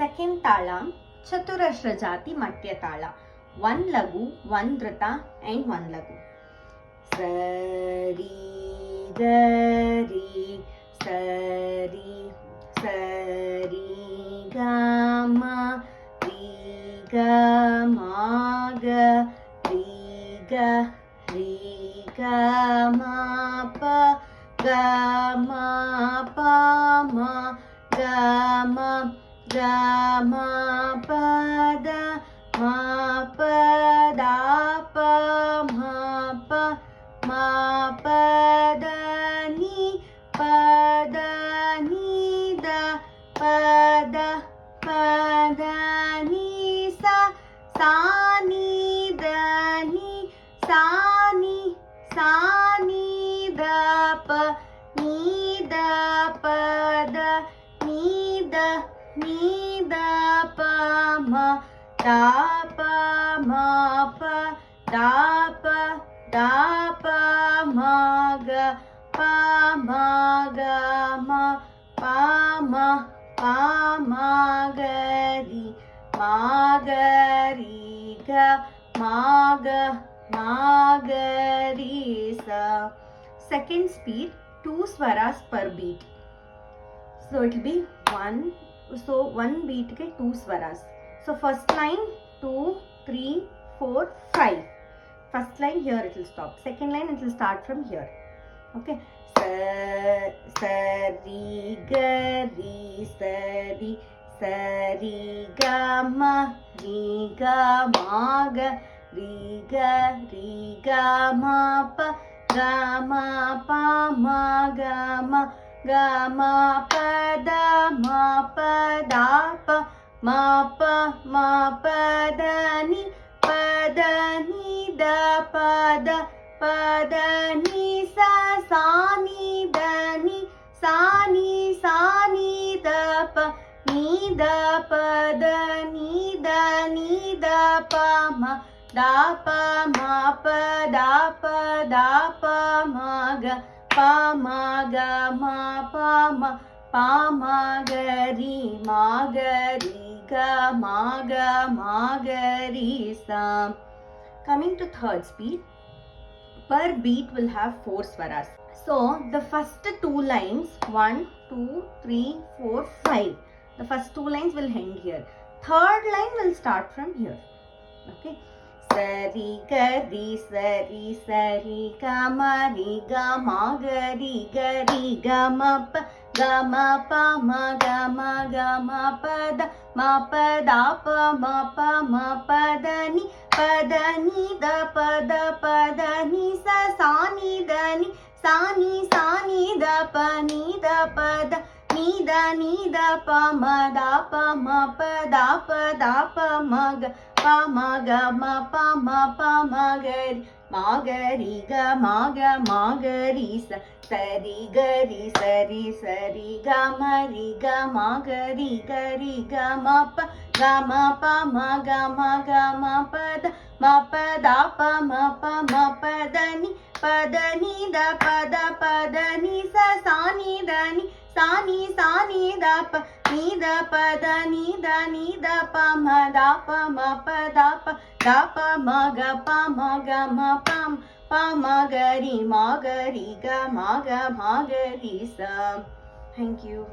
Second tala, Chaturashra Jati Matya Tala. One lagu, one drita and one lagu. Sari, gari, sari, sari, gama, riga, maga, riga, riga, mapa, gama, pama, gama, gama, pada, mapada, mapa, mapada, ni, pada, nida, pada, pada, ni, sa, ni, sani, sani, da, pa, ni, da, pada, nida, nida, pa, ma, da, pa, ma, pa, da, pa, ma, ga, pa, ma, ga, ma, pa, ma, ga, ri, ma, ga, ri, ga, ma, ga, ri, sa. Second speed, 2 swaras per beat. So it will be one beat ke 2 swaras. So first line 2, 3, 4, 5. First line here it will stop. Second line it will start from here. Okay. Sari, gari, sari, sari, gama, riga, maga, riga, riga, mapa, gama, pama, gama, gama, pada, mapada, pa, mapa, mapada, ni, da, pada, pada, ni, sa, ni, sani, da, pa, ni, da, pada, ni, da, pa, ma, da, pa, ma, pa, da, ma, ga, pa, ma, ga, ma, pa, ma, ga, ri, ma, ga, ri, sa. Coming to third speed, per beat will have 4 swaras. So the first 2 lines, 1, 2, 3, 4, 5. The first 2 lines will end here. Third line will start from here. Okay. Sari, gari, sari, sari, gama, riga, maga, riga, riga, mapa, gama, pama, gama, gama, pada, mapada, pa, mapa, mapada, ni, da, pada, ni, sa, sani, da, pa, ni, da, pada, ni, da, pa, ma, da, pa, ma, pa, da, pa, ma, ga, pa, ma, ga, ma, pa, ma, ga, ri, ma, ga, ri, ga, ma, ga, ri, sa. Sari, gari, sari, sari, ga, ma, ga, ri, ga, ma, pa, ma, ga, ma, pa, da, ma, pa, da, ni, da, pada, ni, sa, sani, da, pa, ni, da, pada, ni, da, pa, ma, pa, da, pa, ma, ga, ma, pa, ma, ga, ri, ga, ma, ga, ri, sa. Thank you.